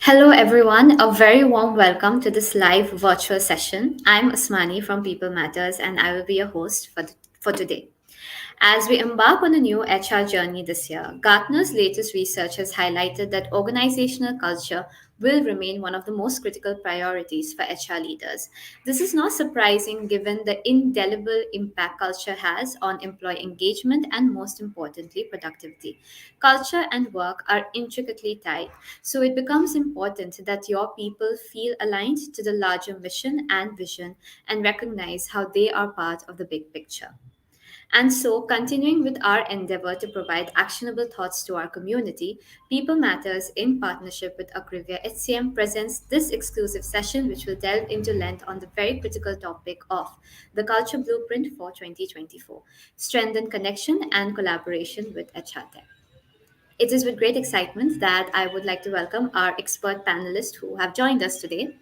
Hello, everyone. A very warm welcome to this live virtual session. I'm Usmani from People Matters, and I will be your host for today. As we embark on a new HR journey this year, Gartner's latest research has highlighted that organizational culture will remain one of the most critical priorities for HR leaders. This is not surprising given the indelible impact culture has on employee engagement and, most importantly, productivity. Culture and work are intricately tied, so it becomes important that your people feel aligned to the larger mission and vision and recognize how they are part of the big picture. And so, continuing with our endeavor to provide actionable thoughts to our community, People Matters, in partnership with Agrivia HCM, presents this exclusive session, which will delve into length on the very critical topic of the Culture Blueprint for 2024, strengthen connection and collaboration with HR Tech. It is with great excitement that I would like to welcome our expert panelists who have joined us today.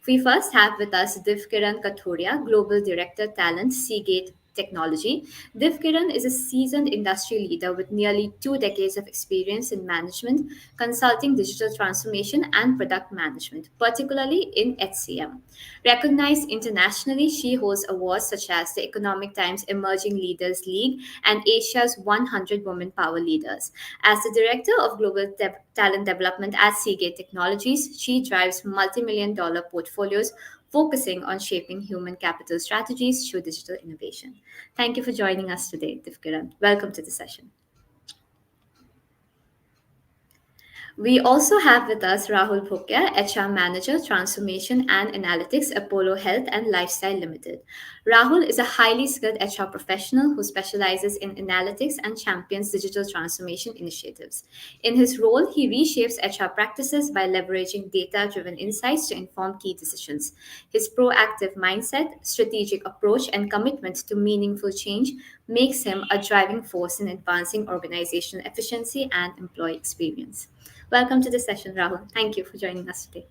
We first have with us Divkiran Kathuria, Global Director Talent, Seagate Technology. Divkiran is a seasoned industry leader with nearly 2 decades of experience in management, consulting, digital transformation, and product management, particularly in HCM. Recognized internationally, she holds awards such as the Economic Times Emerging Leaders League and Asia's 100 Women Power Leaders. As the Director of Global Talent Development at Seagate Technologies, she drives multi-million dollar portfolios focusing on shaping human capital strategies through digital innovation. Thank you for joining us today, Divkiran. Welcome to the session. We also have with us Rahul Bhukia, HR Manager, Transformation and Analytics, Apollo Health and Lifestyle Limited. Rahul is a highly skilled HR professional who specializes in analytics and champions digital transformation initiatives. In his role, he reshapes HR practices by leveraging data driven insights to inform key decisions. His proactive mindset, strategic approach, and commitment to meaningful change makes him a driving force in advancing organizational efficiency and employee experience. Welcome to the session, Rahul. Thank you for joining us today.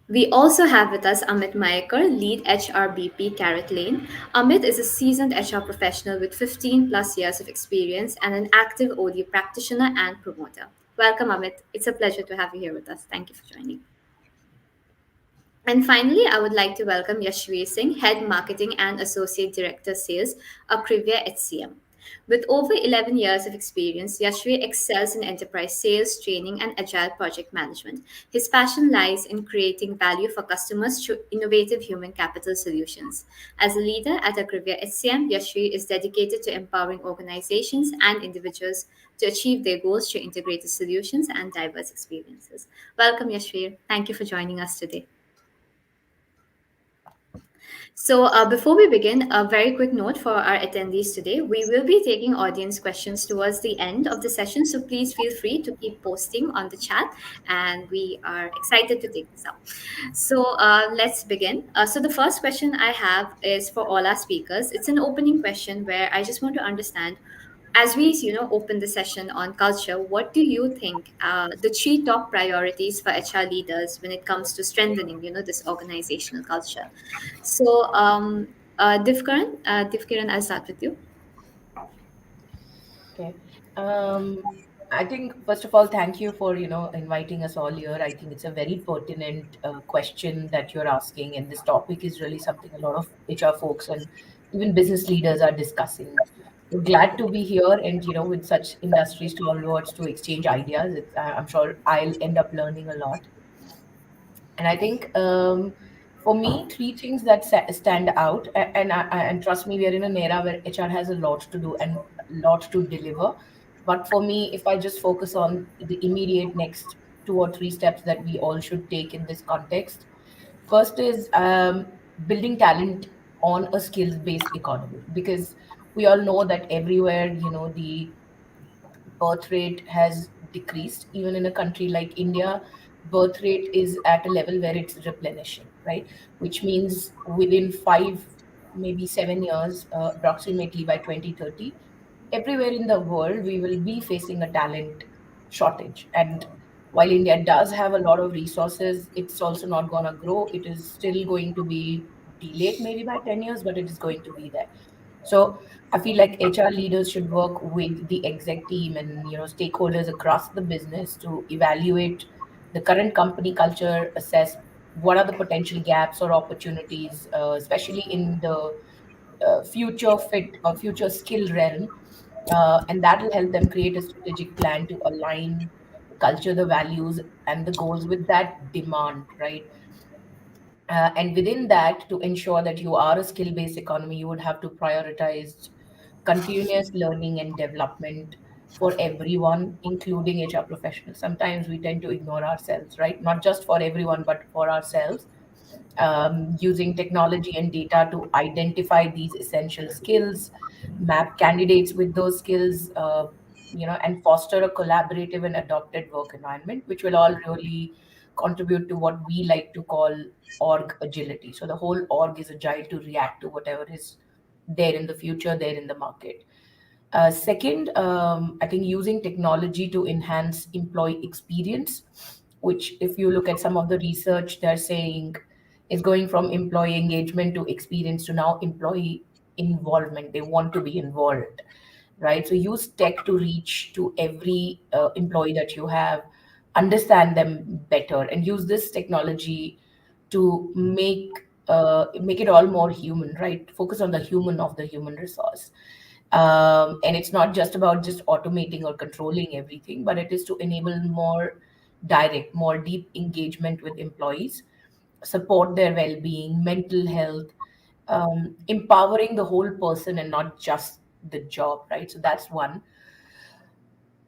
We also have with us Amit Mayekar, lead HRBP Carrot Lane. Amit is a seasoned HR professional with 15 plus years of experience and an active OD practitioner and promoter. Welcome, Amit. It's a pleasure to have you here with us. Thank you for joining. And finally, I would like to welcome Yashveer Singh, Head Marketing and Associate Director Sales, Akrivia HCM. With over 11 years of experience, Yashveer excels in enterprise sales, training, and agile project management. His passion lies in creating value for customers through innovative human capital solutions. As a leader at Akrivia HCM, Yashveer is dedicated to empowering organizations and individuals to achieve their goals through integrated solutions and diverse experiences. Welcome, Yashveer. Thank you for joining us today. So, before we begin, a very quick note for our attendees today. We will be taking audience questions towards the end of the session, so please feel free to keep posting on the chat, and we are excited to take this up. So, let's begin. So, the first question I have is for all our speakers. It's an opening question where I just want to understand, as we open the session on culture, what do you think the three top priorities for HR leaders when it comes to strengthening this organizational culture? So, Divkaran, I'll start with you. Okay. Um, I think first of all, thank you for inviting us all here. I think it's a very pertinent question that you're asking, and this topic is really something a lot of HR folks and even business leaders are discussing. We're glad to be here, and with such industry stalwarts to exchange ideas. I'm sure I'll end up learning a lot. And I think for me, three things that stand out, and trust me, we are in an era where HR has a lot to do and a lot to deliver. But for me, if I just focus on the immediate next 2 or 3 steps that we all should take in this context, first is building talent on a skills-based economy, because we all know that everywhere, the birth rate has decreased. Even in a country like India, birth rate is at a level where it's replenishing, right? Which means within 5, maybe 7 years, approximately by 2030, everywhere in the world, we will be facing a talent shortage. And while India does have a lot of resources, it's also not going to grow. It is still going to be delayed maybe by 10 years, but it is going to be there. So I feel like HR leaders should work with the exec team and stakeholders across the business to evaluate the current company culture, assess what are the potential gaps or opportunities, especially in the future fit or future skill realm, and that will help them create a strategic plan to align the culture, the values, and the goals with that demand, right? And within that, to ensure that you are a skill based economy, you would have to prioritize continuous learning and development for everyone, including HR professionals. Sometimes we tend to ignore ourselves, right? Not just for everyone, but for ourselves, using technology and data to identify these essential skills, map candidates with those skills, and foster a collaborative and adopted work environment, which will all really contribute to what we like to call org agility. So the whole org is agile to react to whatever is there in the future, there in the market. Second, I think using technology to enhance employee experience, which, if you look at some of the research, they're saying is going from employee engagement to experience to now employee involvement. They want to be involved, right? So use tech to reach to every employee that you have, understand them better, and use this technology to make it all more human, right? Focus on the human of the human resource. And it's not just about just automating or controlling everything, but it is to enable more direct, more deep engagement with employees, support their well-being, mental health, empowering the whole person and not just the job, right? So that's one.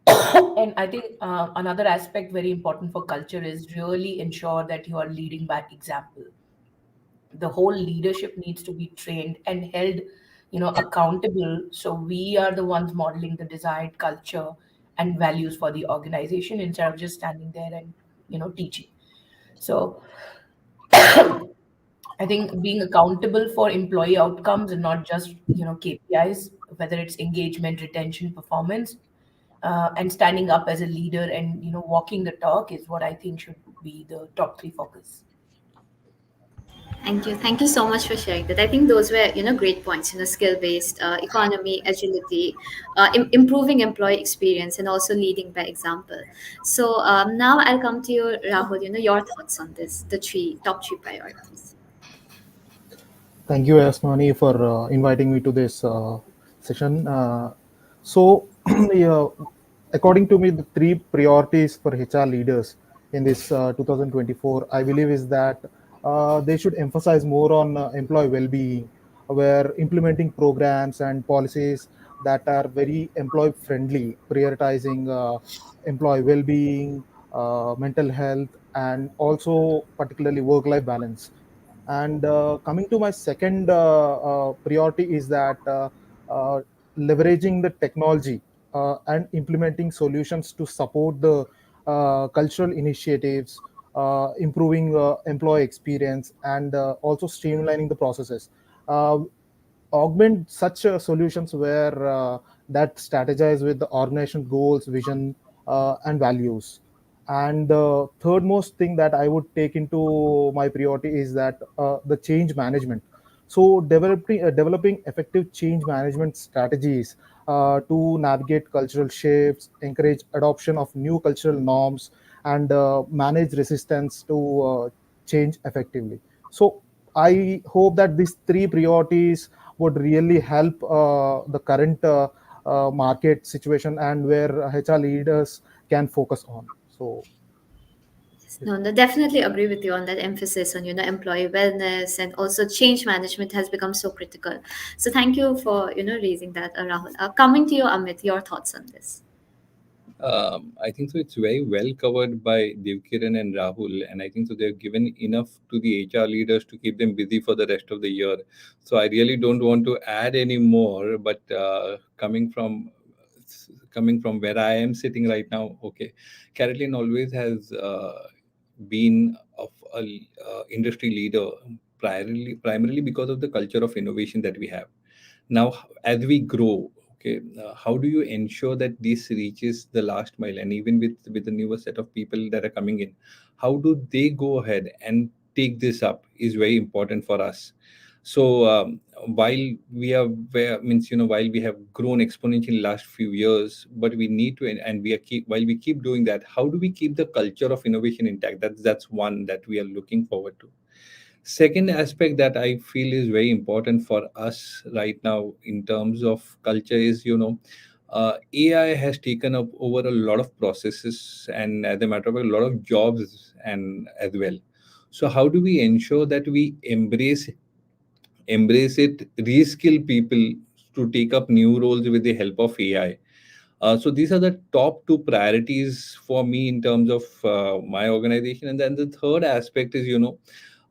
And I think another aspect very important for culture is really ensure that you are leading by example. The whole leadership needs to be trained and held accountable, so we are the ones modeling the desired culture and values for the organization instead of just standing there and teaching. So I think being accountable for employee outcomes and not just KPIs, whether it's engagement, retention, performance, and standing up as a leader and walking the talk is what I think should be the top three focus. Thank you. Thank you so much for sharing that. I think those were, great points, skill-based economy, agility, improving employee experience, and also leading by example. So now I'll come to you, Rahul, your thoughts on this, the top three priorities. Thank you, Asmani, for inviting me to this session. So, yeah, according to me, the three priorities for HR leaders in this 2024, I believe, is that they should emphasize more on employee well-being, where implementing programs and policies that are very employee friendly, prioritizing employee well-being, mental health, and also particularly work-life balance. And coming to my second priority is that uh, leveraging the technology and implementing solutions to support the cultural initiatives, improving employee experience, and also streamlining the processes. Uh, Augment such solutions where that strategize with the organization goals, vision, and values. And the third most thing that I would take into my priority is that the change management. So developing effective change management strategies to navigate cultural shifts, encourage adoption of new cultural norms, and manage resistance to change effectively. So I hope that these three priorities would really help the current market situation and where HR leaders can focus on. So, No, no, definitely agree with you on that emphasis on, employee wellness, and also change management has become so critical. So thank you for, raising that, Rahul. Coming to you, Amit, your thoughts on this. I think so. It's very well covered by Devkiran and Rahul, and I think so. They've given enough to the HR leaders to keep them busy for the rest of the year. So I really don't want to add any more. But coming from where I am sitting right now, okay, Caroline always has been of a industry leader primarily because of the culture of innovation that we have. Now, as we grow, okay, how do you ensure that this reaches the last mile? And even with the newer set of people that are coming in, how do they go ahead and take this up is very important for us. So while we are where means while we have grown exponentially last few years, but we need to, and we are keep while we keep doing that, how do we keep the culture of innovation intact? That's one that we are looking forward to. Second aspect that I feel is very important for us right now in terms of culture is, AI has taken up over a lot of processes, and as a matter of fact, a lot of jobs and as well. So how do we ensure that we embrace it, reskill people to take up new roles with the help of AI? So these are the top two priorities for me in terms of my organization. And then the third aspect is,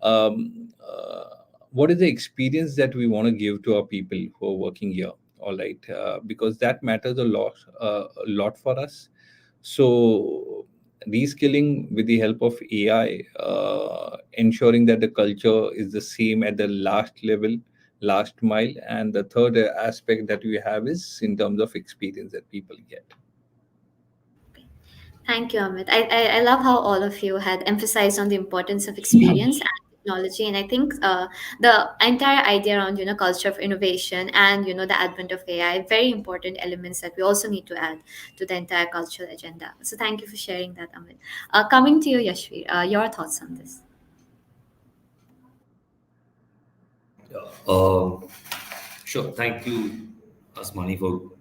what is the experience that we want to give to our people who are working here? All right, because that matters a lot for us. So reskilling with the help of AI, ensuring that the culture is the same at the last level, last mile, and the third aspect that we have is in terms of experience that people get. Thank you, Amit. I love how all of you had emphasized on the importance of experience and technology. And I think the entire idea around, culture of innovation and, the advent of AI, very important elements that we also need to add to the entire cultural agenda. So thank you for sharing that, Amit. Coming to you, Yashvi, your thoughts on this? Um, sure. Thank you, Asmani, for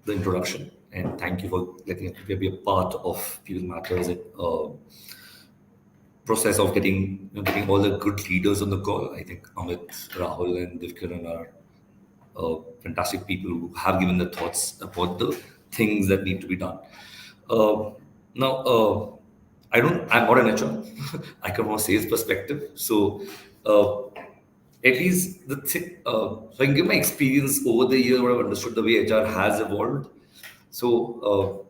the introduction, and thank you for letting me be a part of People Matters process of getting all the good leaders on the call. I think Amit, Rahul, and Divkaran are fantastic people who have given the thoughts about the things that need to be done. Now, I'm not an HR. I come from a sales perspective. So, at least so I can give my experience over the years, what I've understood the way HR has evolved. So,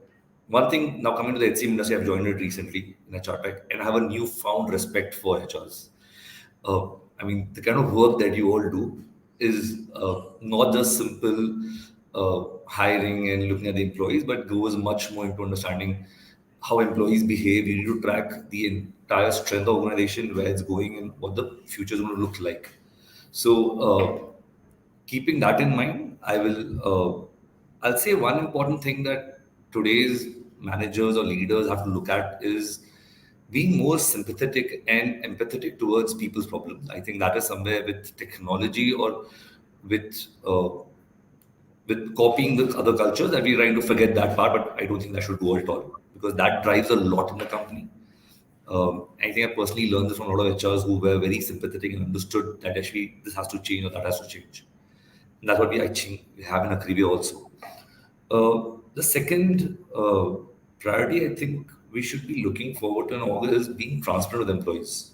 one thing now coming to the HCM industry, I've joined it recently in HR Tech, and I have a newfound respect for HRs. I mean, the kind of work that you all do is not just simple hiring and looking at the employees, but goes much more into understanding how employees behave. You need to track the entire strength of the organization, where it's going, and what the future is going to look like. So, keeping that in mind, I'll say one important thing that today's managers or leaders have to look at is being more sympathetic and empathetic towards people's problems. I think that is somewhere with technology or with uh, with copying the other cultures that we're trying to forget that part. But I don't think that should go at all, because that drives a lot in the company. I think I personally learned this from a lot of HRs who were very sympathetic and understood that actually this has to change or that has to change. And that's what I think we have in Akribia also. The second priority I think we should be looking forward to in August is being transparent with employees.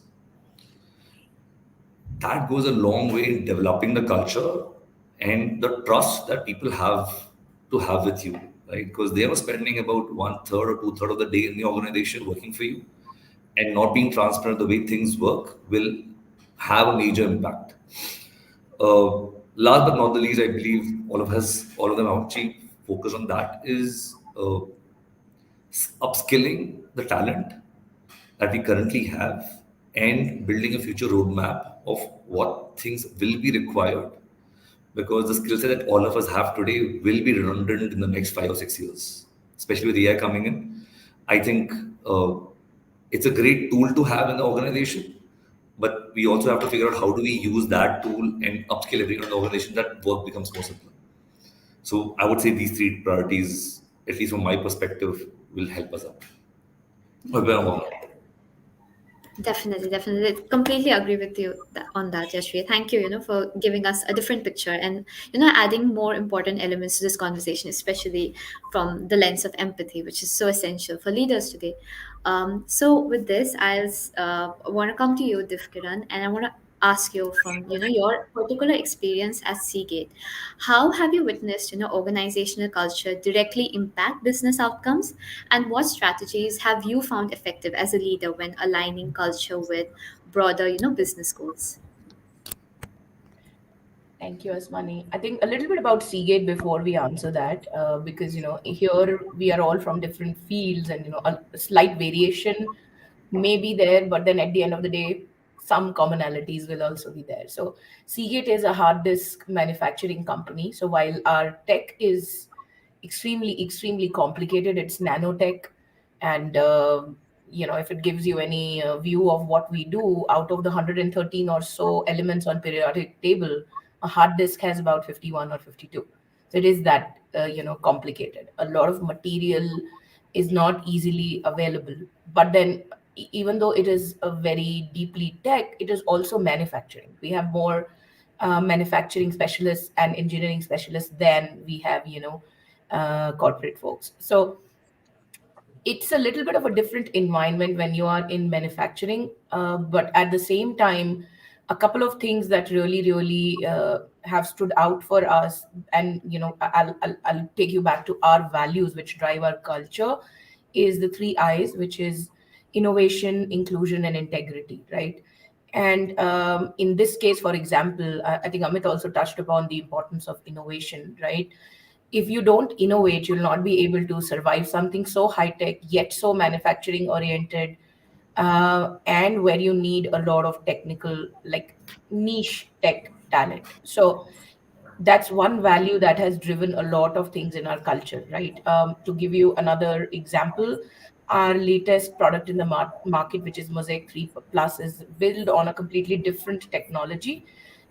That goes a long way in developing the culture and the trust that people have with you, right? Because they are spending about 1/3 or 2/3 of the day in the organization working for you, and not being transparent the way things work will have a major impact. Last but not the least, I believe all of them actually focus on that is upskilling the talent that we currently have and building a future roadmap of what things will be required, because the skill set that all of us have today will be redundant in the next 5 or 6 years, especially with AI coming in. I think it's a great tool to have in the organization, but we also have to figure out how do we use that tool and upskill everyone in the organization that work becomes more simple. So I would say these three priorities, at least from my perspective, will help us out. Definitely, definitely. Completely agree with you on that, Yashvi. Thank you, for giving us a different picture and, adding more important elements to this conversation, especially from the lens of empathy, which is so essential for leaders today. So with this, I want to come to you, Divkiran, and I want to ask you from, your particular experience at Seagate. How have you witnessed, organizational culture directly impact business outcomes? And what strategies have you found effective as a leader when aligning culture with broader, business goals? Thank you, Asmani. I think a little bit about Seagate before we answer that, because here we are all from different fields, and a slight variation may be there, but then at the end of the day, some commonalities will also be there. So Seagate is a hard disk manufacturing company. So while our tech is extremely complicated, it's nanotech, and if it gives you any view of what we do, out of the 113 or so elements on periodic table, a hard disk has about 51 or 52. So it is that complicated. A lot of material is not easily available. But then, even though it is a very deeply tech, it is also manufacturing. We have more manufacturing specialists and engineering specialists than we have, corporate folks. So it's a little bit of a different environment when you are in manufacturing, but at the same time, a couple of things that really have stood out for us, and I'll take you back to our values which drive our culture, is the three I's, which is innovation, inclusion, and integrity, right? And in this case, for example, I think Amit also touched upon the importance of innovation, right? If you don't innovate, you'll not be able to survive something so high tech yet so manufacturing oriented, and where you need a lot of technical, like niche tech talent. So that's one value that has driven a lot of things in our culture, right? To give you another example, our latest product in the market, which is Mosaic 3 Plus, is built on a completely different technology.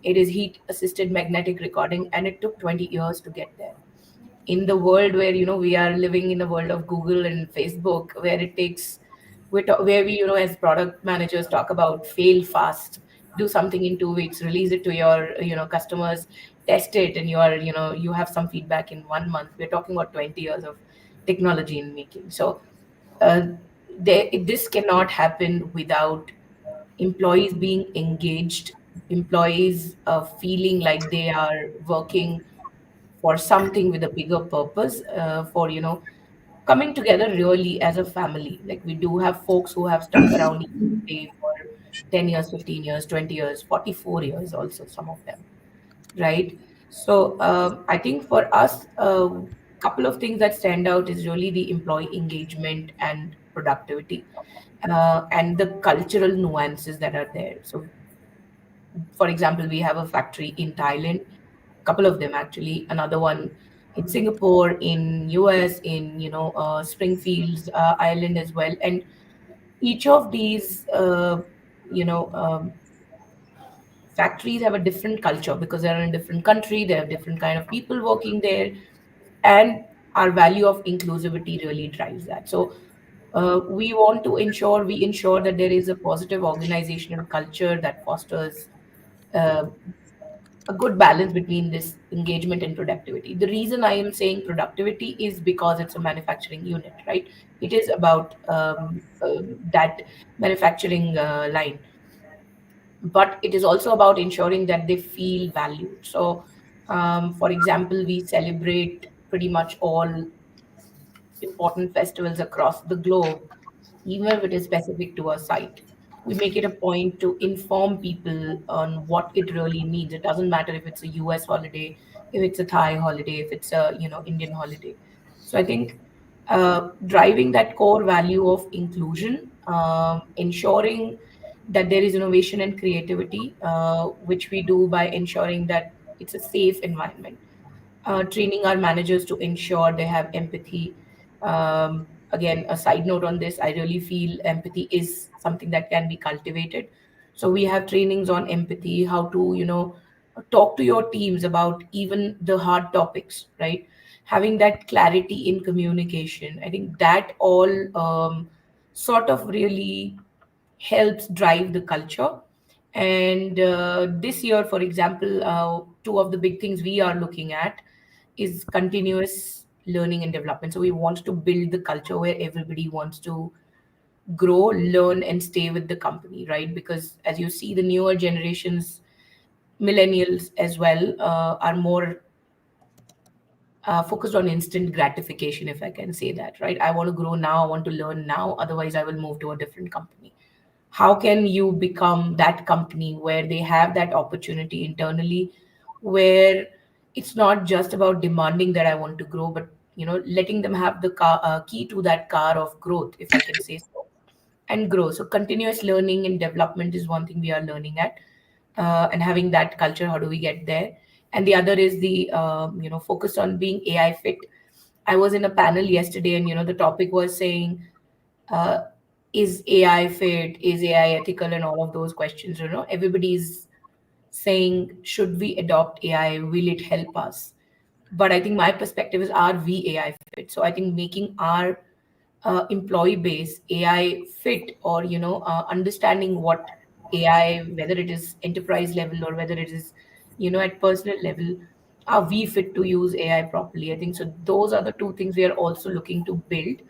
It is heat assisted magnetic recording, and it took 20 years to get there. In the world where we are living in the world of Google and Facebook, where it takes where we as product managers talk about fail fast, do something in 2 weeks, release it to your customers, test it, and you have some feedback in 1 month. We're talking about 20 years of technology in making. So uh, this cannot happen without employees being engaged, employees feeling like they are working for something with a bigger purpose, for coming together really as a family. Like, we do have folks who have stuck around each for 10 years, 15 years, 20 years, 44 years also, some of them, right? So I think for us, a couple of things that stand out is really the employee engagement and productivity, and the cultural nuances that are there. So for example, we have a factory in Thailand, couple of them actually, another one in Singapore, in US, in Springfield, Ireland as well. And each of these you know factories have a different culture because they're in a different country, they have different kind of people working there, and our value of inclusivity really drives that. So we ensure that there is a positive organizational culture that fosters uh, a good balance between this engagement and productivity. The reason I am saying productivity is because it's a manufacturing unit, right? It is about that manufacturing line, but it is also about ensuring that they feel valued. So, for example, we celebrate pretty much all important festivals across the globe, even if it is specific to a site. We make it a point to inform people on what it really means. It doesn't matter if it's a US holiday, if it's a Thai holiday, if it's a Indian holiday. So I think driving that core value of inclusion, ensuring that there is innovation and creativity, which we do by ensuring that it's a safe environment, training our managers to ensure they have empathy. Again, a side note on this, I really feel empathy is something that can be cultivated. So we have trainings on empathy, how to, talk to your teams about even the hard topics, right? Having that clarity in communication. I think that all sort of really helps drive the culture. And this year, for example, two of the big things we are looking at is continuous learning and development. So we want to build the culture where everybody wants to grow, learn, and stay with the company, right? Because as you see, the newer generations, millennials as well, are more focused on instant gratification, if I can say that, right? I want to grow now, I want to learn now, otherwise I will move to a different company. How can you become that company where they have that opportunity internally, where it's not just about demanding that I want to grow, but letting them have the key to that car of growth, if I can say so. and grow. So continuous learning and development is one thing we are learning at, and having that culture. How do we get there? And the other is the focus on being AI fit. I was in a panel yesterday, and the topic was saying, uh, is AI fit? Is AI ethical? And all of those questions. Everybody's saying, should we adopt AI? Will it help us? But I think my perspective is, are we AI fit? So I think making our employee base AI fit, or understanding what AI, whether it is enterprise level or whether it is at personal level, are we fit to use AI properly? I think so. Those are the two things we are also looking to build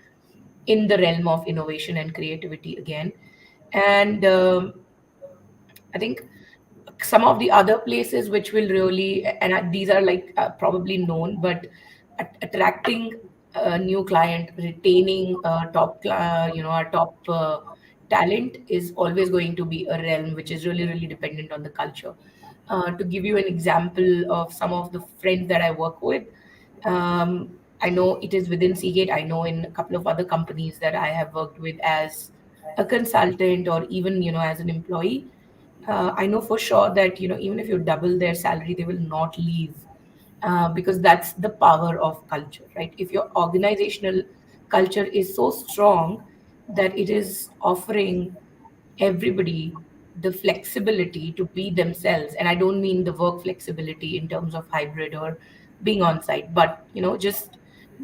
in the realm of innovation and creativity again. And I think some of the other places which will really, and these are like probably known, but attracting a new client, retaining our top talent is always going to be a realm which is really, really dependent on the culture. To give you an example of some of the friends that I work with, I know it is within Seagate. I know in a couple of other companies that I have worked with as a consultant, or even as an employee. I know for sure that even if you double their salary, they will not leave, because that's the power of culture, right? If your organizational culture is so strong that it is offering everybody the flexibility to be themselves, and I don't mean the work flexibility in terms of hybrid or being on site, but just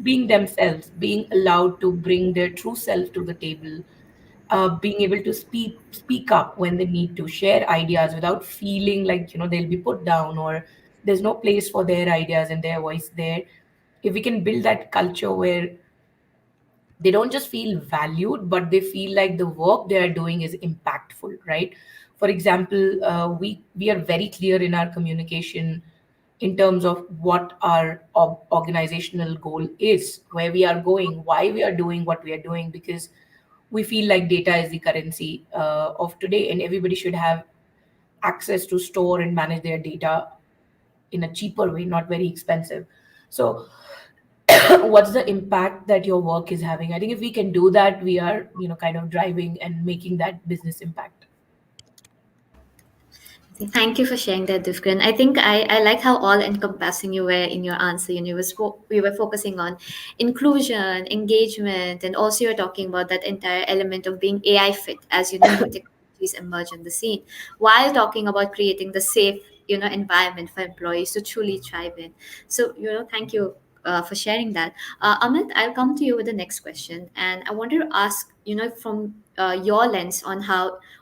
being themselves, being allowed to bring their true self to the table, being able to speak up when they need to, share ideas without feeling like they'll be put down, or there's no place for their ideas and their voice there. If we can build that culture where they don't just feel valued, but they feel like the work they are doing is impactful, right? For example, we are very clear in our communication in terms of what our organizational goal is, where we are going, why we are doing what we are doing, because we feel like data is the currency of today, and everybody should have access to store and manage their data in a cheaper way, not very expensive. So what's the impact that your work is having? I think if we can do that, we are kind of driving and making that business impact. Thank you for sharing that, Dufgren. I think I like how all encompassing you were in your answer. We were focusing on inclusion, engagement, and also you're talking about that entire element of being AI fit as new technologies emerge on the scene, while talking about creating the safe environment for employees to truly thrive in. So thank you for sharing that. Amit, I'll come to you with the next question, and I wanted to ask from your lens on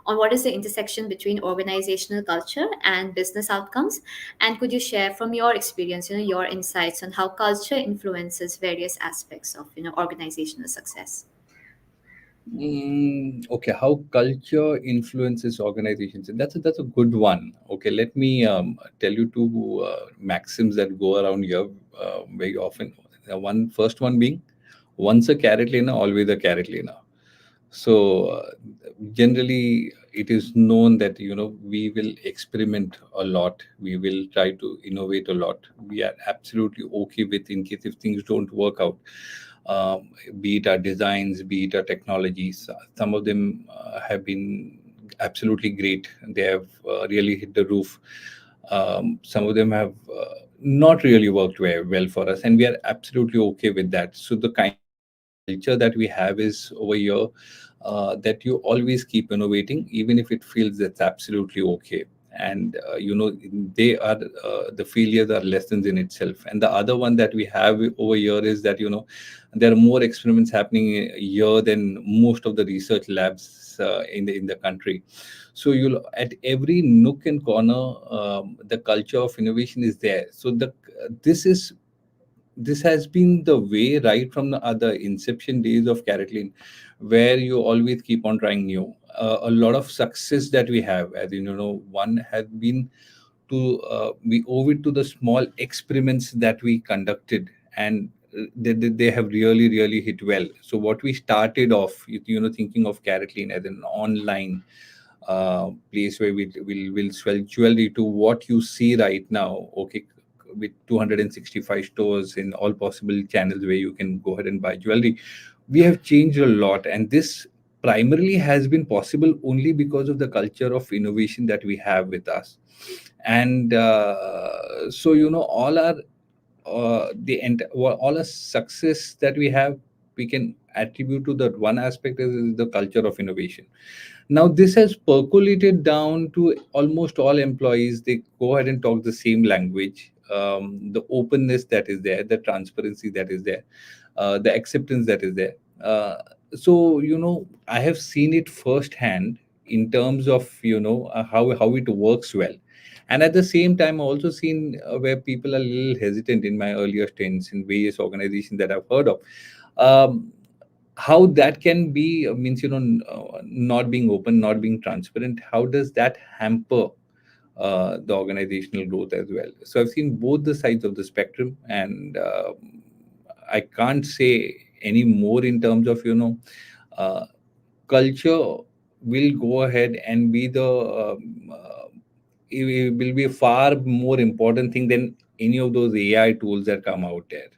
what is the intersection between organizational culture and business outcomes, and could you share from your experience your insights on how culture influences various aspects of organizational success. Okay, how culture influences organizations. That's a good one. Okay, let me tell you two maxims that go around here very often. First one being, once a carrot learner, always a carrot learner. So generally, it is known that we will experiment a lot. We will try to innovate a lot. We are absolutely okay with in case if things don't work out. Be it our designs, be it our technologies. Some of them have been absolutely great. They have really hit the roof. Some of them have not really worked very well for us, and we are absolutely okay with that. So the kind culture that we have is over here that you always keep innovating, even if it feels that's absolutely okay. And they are the failures are lessons in itself. And the other one that we have over here is that there are more experiments happening here than most of the research labs in the country. So you'll at every nook and corner, the culture of innovation is there. So this is this has been the way right from the other inception days of Carrotline, where you always keep on trying new. A lot of success that we have, as one has been to we owe it to the small experiments that we conducted, and they have really really hit well. So what we started off, thinking of Carrotline as an online place where we'll sell jewelry, to what you see right now. Okay, with 265 stores in all possible channels where you can go ahead and buy jewelry. We have changed a lot, and this primarily has been possible only because of the culture of innovation that we have with us. And so, all our all our success that we have, we can attribute to that one aspect is the culture of innovation. Now this has percolated down to almost all employees. They go ahead and talk the same language. The openness that is there, the transparency that is there, the acceptance that is there. So I have seen it firsthand in terms of how it works well. And at the same time, I also seen where people are a little hesitant in my earlier stints in various organizations that I've heard of. Um, how that can be means not being open, not being transparent. How does that hamper the organizational growth as well? So I've seen both the sides of the spectrum, and I can't say any more in terms of uh, culture will go ahead and be it will be a far more important thing than any of those AI tools that come out there.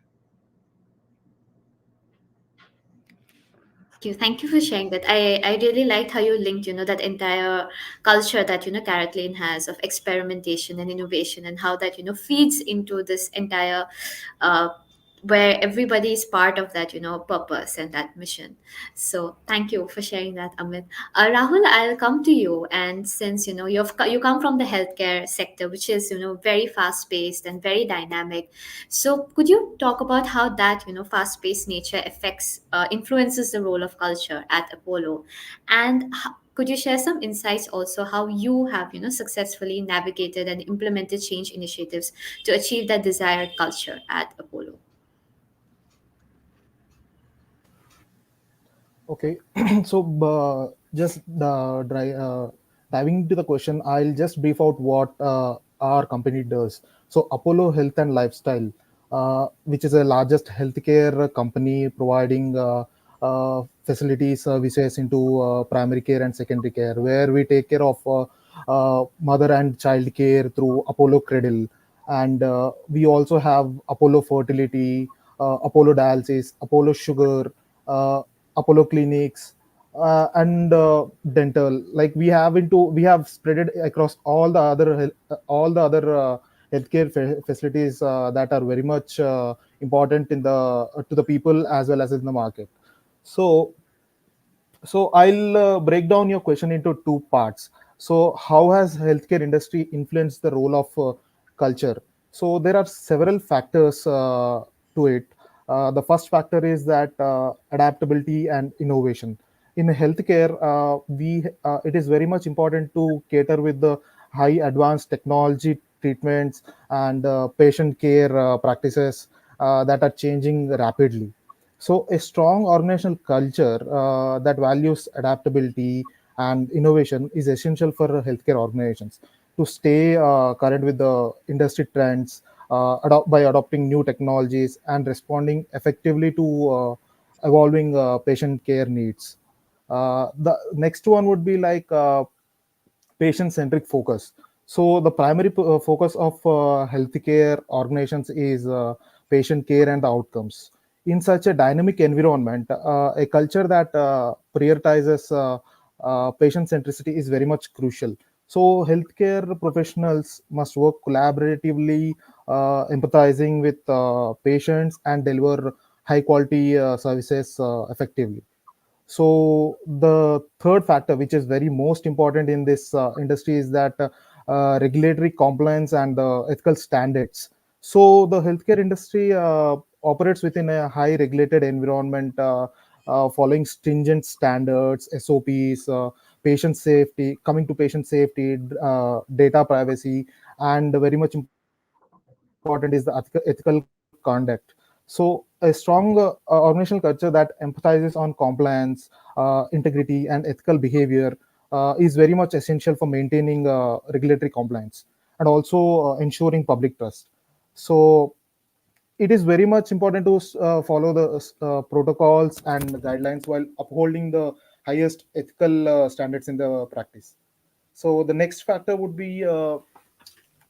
Thank you for sharing that. I really liked how you linked, that entire culture that, CaratLane has of experimentation and innovation, and how that, feeds into this entire uh, where everybody is part of that, purpose and that mission. So thank you for sharing that, Amit. Rahul, I'll come to you. And since, you come from the healthcare sector, which is, very fast paced and very dynamic. So could you talk about how that, fast paced nature influences the role of culture at Apollo? And could you share some insights also how you have, successfully navigated and implemented change initiatives to achieve that desired culture at Apollo? Okay, so just diving into the question, I'll just brief out what our company does. So Apollo Health and Lifestyle, which is the largest healthcare company providing facility services into primary care and secondary care, where we take care of mother and child care through Apollo Cradle, and we also have Apollo Fertility, Apollo Dialysis, Apollo Sugar. Apollo clinics, and dental. Like we have spread it across all the other healthcare facilities that are very much important in the to the people as well as in the market. So I'll break down your question into two parts. So how has healthcare industry influenced the role of culture? So there are several factors to it. The first factor is that adaptability and innovation. In healthcare, we it is very much important to cater with the high advanced technology treatments and patient care practices that are changing rapidly. So, a strong organizational culture that values adaptability and innovation is essential for healthcare organizations to stay current with the industry trends, by adopting new technologies and responding effectively to evolving patient care needs. The next one would be like patient centric focus. So the primary focus of healthcare organizations is patient care and the outcomes. In such a dynamic environment, a culture that prioritizes patient centricity is very much crucial. So healthcare professionals must work collaboratively, empathizing with patients and deliver high quality services effectively. So the third factor, which is very most important in this industry, is that regulatory compliance and ethical standards. So the healthcare industry operates within a high regulated environment, following stringent standards, SOPs, patient safety. Coming to patient safety, data privacy, and very much important is the ethical conduct. So a strong organizational culture that emphasizes on compliance, integrity, and ethical behavior is very much essential for maintaining regulatory compliance and also ensuring public trust. So it is very much important to follow the protocols and guidelines while upholding the highest ethical standards in the practice. So the next factor would be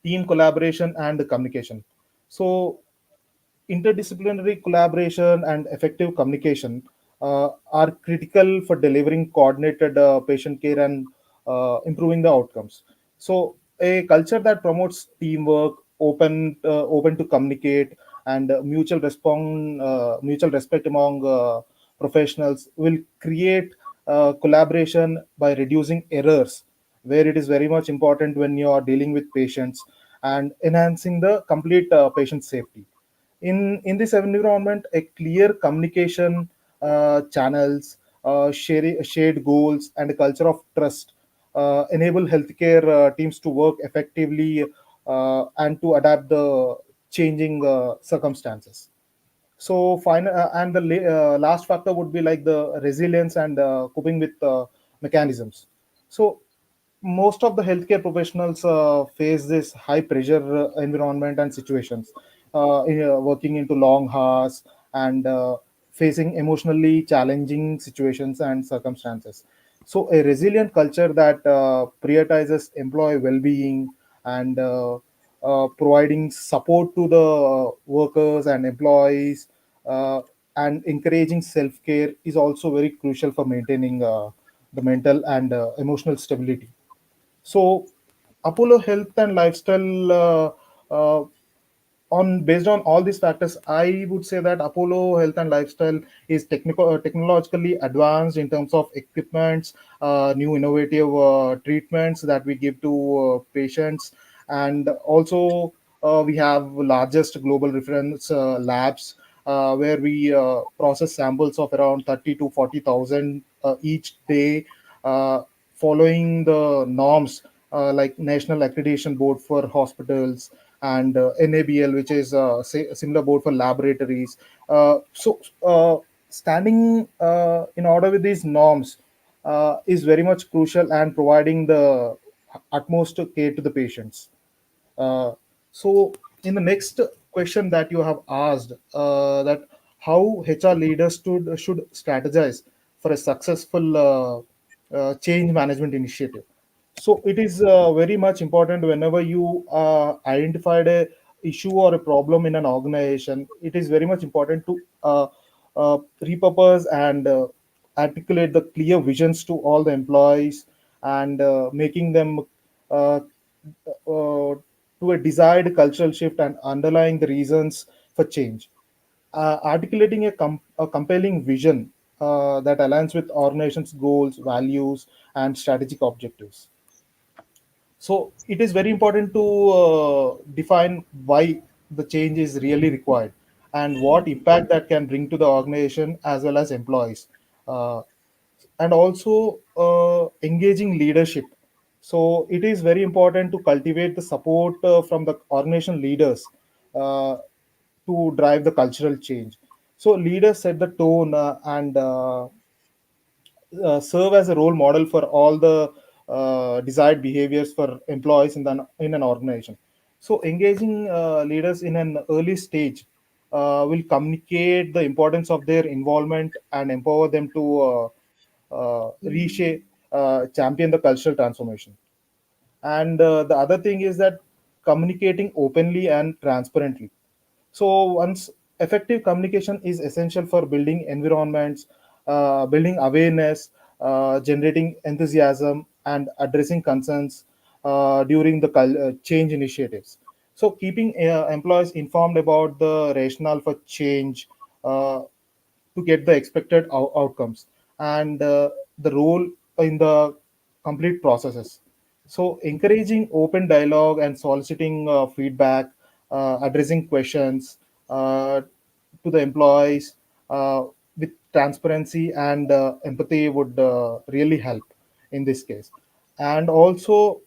team collaboration and communication. So interdisciplinary collaboration and effective communication are critical for delivering coordinated patient care and improving the outcomes. So a culture that promotes teamwork, open to communicate, and mutual respect among professionals will create collaboration by reducing errors, where it is very much important when you are dealing with patients, and enhancing the complete patient safety. In this environment, a clear communication channels, shared goals, and a culture of trust enable healthcare teams to work effectively and to adapt the changing circumstances. So final and the last factor would be like the resilience and coping with mechanisms. So most of the healthcare professionals face this high pressure environment and situations, working into long hours and facing emotionally challenging situations and circumstances. So a resilient culture that prioritizes employee well-being and providing support to the workers and employees, uh, and encouraging self-care is also very crucial for maintaining the mental and emotional stability. So Apollo Health and Lifestyle, uh, on based on all these factors, I would say that Apollo Health and Lifestyle is technologically advanced in terms of equipments, new innovative treatments that we give to patients, and also we have largest global reference labs, where we process samples of around 30 to 40,000 each day, following the norms like National Accreditation Board for Hospitals and NABL, which is a similar board for laboratories. Standing in order with these norms is very much crucial and providing the utmost care to the patients. Uh, so, in the next question that you have asked, that how HR leaders should strategize for a successful change management initiative. So, it is very much important whenever you identified a issue or a problem in an organization. It is very much important to repurpose and articulate the clear visions to all the employees, and making them uh, to a desired cultural shift and underlying the reasons for change. Articulating a compelling vision that aligns with organization's goals, values, and strategic objectives. So it is very important to define why the change is really required and what impact that can bring to the organization as well as employees. And also engaging leadership. So it is very important to cultivate the support from the organization leaders uh, to drive the cultural change. So leaders set the tone and serve as a role model for all the desired behaviors for employees in an organization. So, engaging leaders in an early stage will communicate the importance of their involvement and empower them to reshape, champion the cultural transformation. And the other thing is that communicating openly and transparently. So once effective communication is essential for building environments, building awareness, generating enthusiasm, and addressing concerns during the change initiatives. So keeping employees informed about the rationale for change uh, to get the expected outcomes, and the role in the complete processes. So encouraging open dialogue and soliciting feedback, addressing questions uh, to the employees with transparency and empathy would really help in this case. And also,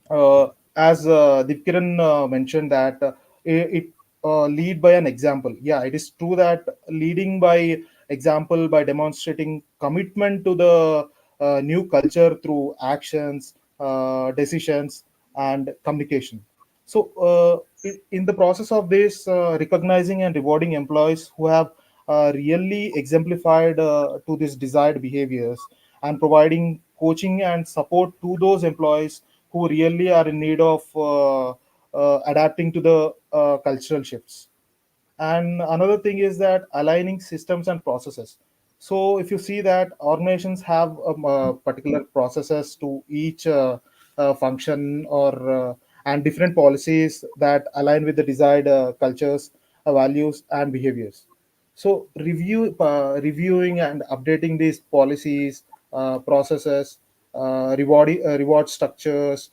as Dipkiran mentioned that it lead by an example. Yeah, it is true that leading by example, by demonstrating commitment to the new culture through actions, decisions, and communication. So, in the process of this, recognizing and rewarding employees who have really exemplified to these desired behaviors, and providing coaching and support to those employees who really are in need of adapting to the cultural shifts. And another thing is that aligning systems and processes. So if you see that organizations have particular processes to each function or and different policies that align with the desired cultures, values, and behaviors. So reviewing and updating these policies, processes, reward structures,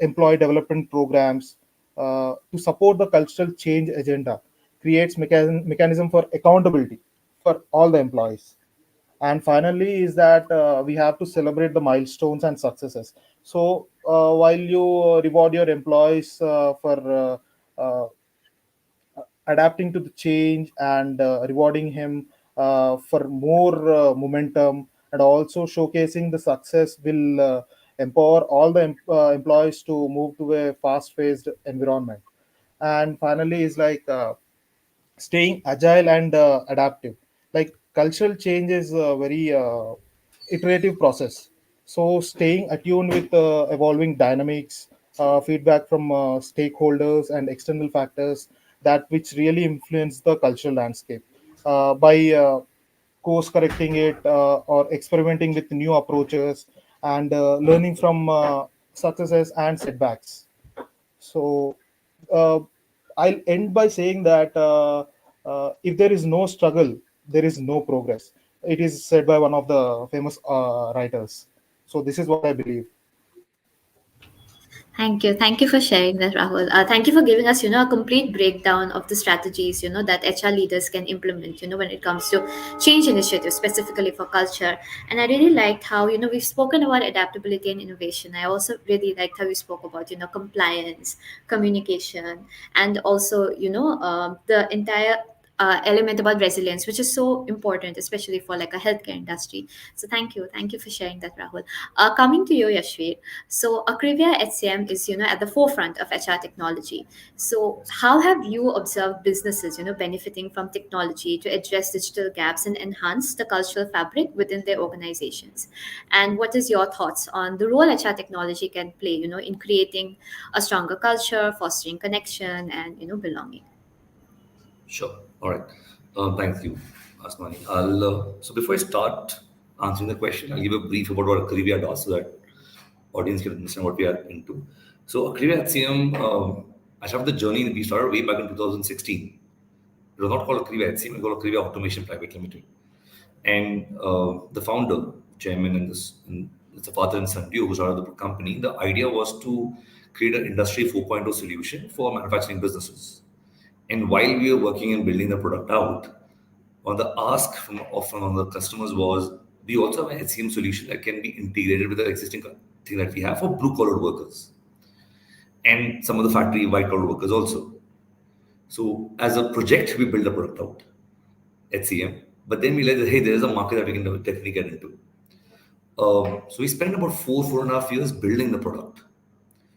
employee development programs to support the cultural change agenda creates mechanism for accountability for all the employees. And finally is that we have to celebrate the milestones and successes. So while you reward your employees for adapting to the change and rewarding him for more momentum, and also showcasing the success will empower all the employees to move to a fast paced environment. And finally is like staying agile and adaptive. Like cultural change is a very iterative process. So staying attuned with evolving dynamics, feedback from stakeholders and external factors that which really influence the cultural landscape by course correcting it or experimenting with new approaches and learning from successes and setbacks. So uh, I'll end by saying that if there is no struggle, there is no progress. It is said by one of the famous writers. So this is what I believe. Thank you. Thank you for sharing that, Rahul. Thank you for giving us, a complete breakdown of the strategies, that HR leaders can implement, when it comes to change initiatives, specifically for culture. And I really liked how, we've spoken about adaptability and innovation. I also really liked how you spoke about, compliance, communication, and also, the entire element about resilience, which is so important, especially for like a healthcare industry. So thank you for sharing that, Rahul. Coming to you, Yashveer. So Akrivia HCM is, at the forefront of HR technology. So how have you observed businesses, benefiting from technology to address digital gaps and enhance the cultural fabric within their organizations? And what is your thoughts on the role HR technology can play, in creating a stronger culture, fostering connection, and belonging? Sure. All right. Thank you, Asmani. So before I start answering the question, I'll give a brief about what Akrivia does so that audience can understand what we are into. So Akrivia HCM, I started the journey, we started way back in 2016. It was not called Akrivia HCM, it was called Akrivia Automation Private Limited. And the founder, chairman, and it's a father and son duo who started the company. The idea was to create an industry 4.0 solution for manufacturing businesses. And while we were working and building the product out, one of the ask from the customers was, we also have an HCM solution that can be integrated with the existing thing that we have for blue collar workers and some of the factory white collar workers also. So as a project, we built the product out, HCM. But then we realized, hey, there is a market that we can definitely get into. So we spent about 4.5 years building the product.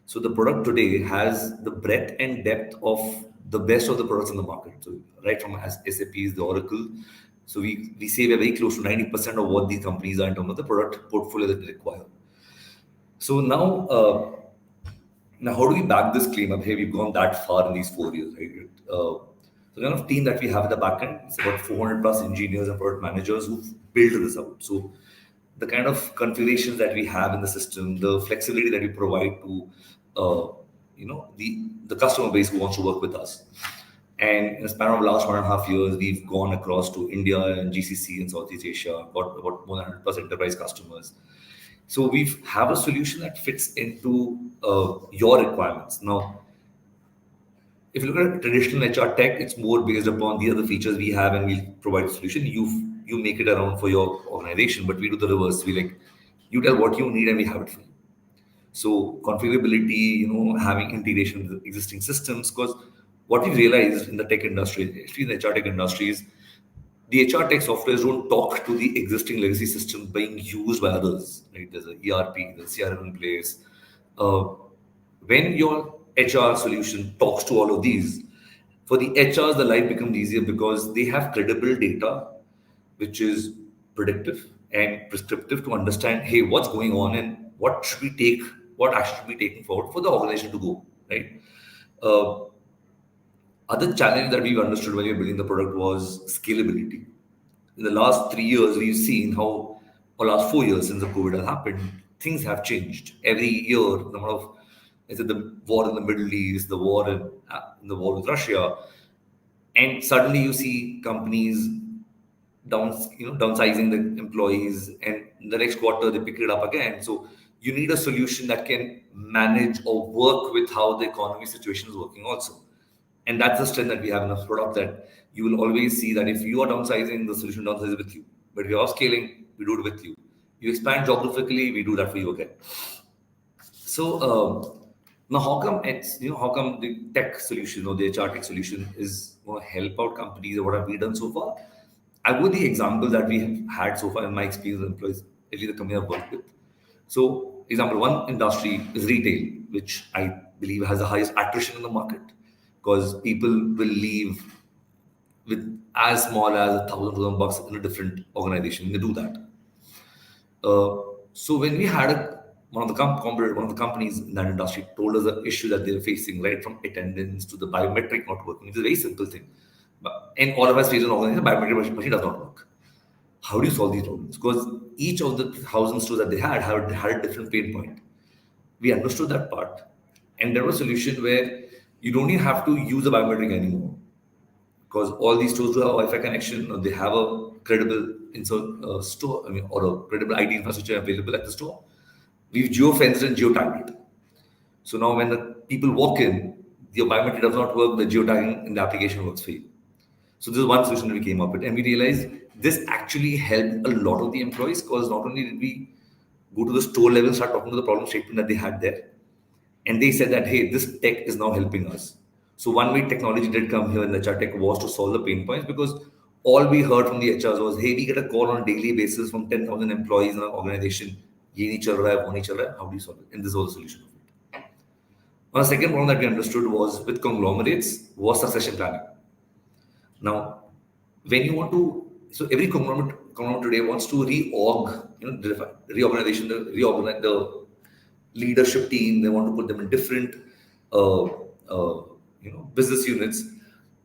So the product today has the breadth and depth of the best of the products in the market. So right from as SAP's, the Oracle. So we say we're very close to 90% of what these companies are in terms of the product portfolio that they require. So now how do we back this claim up? Hey, we've gone that far in these 4 years, right? The kind of team that we have at the back end, it's about 400 plus engineers and product managers who've built this out. So the kind of configurations that we have in the system, the flexibility that we provide to the customer base who wants to work with us. And in the span of the last 1.5 years, we've gone across to India and GCC and Southeast Asia, got about more than 100 plus enterprise customers. So we have a solution that fits into your requirements. Now, if you look at traditional HR tech, it's more based upon the other features we have, and we provide a solution. You make it around for your organization, but we do the reverse. We like you tell what you need, and we have it for you. So configurability, having integration with existing systems, because what we realized in the tech industry, especially in the HR tech industries, the HR tech softwares don't talk to the existing legacy systems being used by others. Right? There's a ERP, there's CRM in place. When your HR solution talks to all of these, for the HRs, the life becomes easier because they have credible data, which is predictive and prescriptive to understand, hey, what's going on and what action should be taken forward for the organization to go, right? Other challenge that we've understood when we were building the product was scalability. in the last 3 years, we've seen how, or last 4 years since the COVID has happened, things have changed. Every year, the amount of, is it the war in the Middle East, the war in the war with Russia, and suddenly you see companies downsizing the employees, and the next quarter they pick it up again. So you need a solution that can manage or work with how the economy situation is working also. And that's the strength that we have in our product, that you will always see that if you are downsizing, the solution downsizes with you. But if you're scaling, we do it with you. You expand geographically, we do that for you again. So now, how come how come the tech solution or the HR tech solution is going to help out companies, or what have we done so far? I go with the example that we have had so far in my experience with employees, at least the company I've worked with. So, example one industry is retail, which I believe has the highest attrition in the market, because people will leave with as small as $1,000 in a different organization. They do that. So when we had one of the companies in that industry told us the issue that they're facing, right from attendance to the biometric not working. It's a very simple thing. But in all of us face an organization, biometric machine does not work. How do you solve these problems? Because each of the 1,000 stores that they had a different pain point. We understood that part, and there was a solution where you don't even have to use the biometric anymore, because all these stores do have a Wi-Fi connection, or they have a credible store, or a credible ID infrastructure available at the store. We've geo-fenced and geo-tagged it. So now when the people walk in, your biometric does not work, the geo-tagging in the application works for you. So this is one solution that we came up with, and we realized this actually helped a lot of the employees, because not only did we go to the store level, start talking to the problem statement that they had there, and they said that, hey, this tech is now helping us. So one way technology did come here in the HR tech was to solve the pain points, because all we heard from the HRs was, hey, we get a call on a daily basis from 10,000 employees in our organization. How do you solve it? And this was the solution of it. One second problem that we understood was with conglomerates was succession planning. Now, when you want to, so every conglomerate today wants to reorganize the leadership team. They want to put them in different, business units.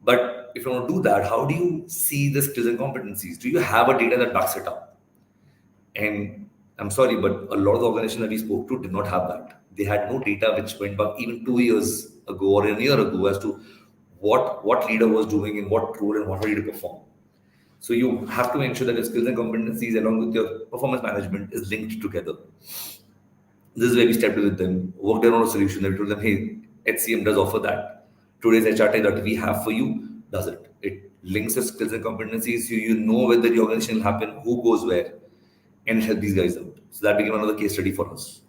But if you want to do that, how do you see the skills and competencies? Do you have a data that backs it up? And I'm sorry, but a lot of the organizations that we spoke to did not have that. They had no data which went back even 2 years ago or a year ago as to what leader was doing in what role and what ready to perform. So you have to ensure that your skills and competencies along with your performance management is linked together. This is where we stepped in with them, worked on a solution that we told them, hey, HCM does offer that. Today's HR tech that we have for you does it. It links your skills and competencies, so you know whether the organization will happen, who goes where, and it helps these guys out. So that became another case study for us.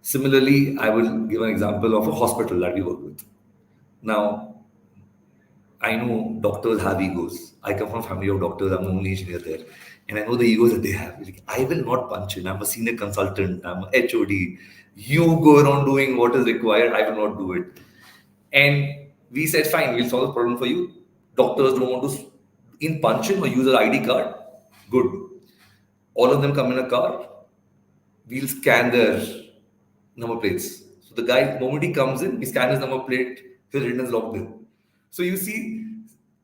Similarly, I will give an example of a hospital that we work with. Now, I know doctors have egos. I come from a family of doctors. I'm the only engineer there. And I know the egos that they have. Like, I will not punch in. I'm a senior consultant. I'm a HOD. You go around doing what is required. I will not do it. And we said, fine, we'll solve the problem for you. Doctors don't want to punch in or use an ID card. Good. All of them come in a car. We'll scan their number plates. So the guy, the moment he comes in, we scan his number plate, his written is logged in. So you see,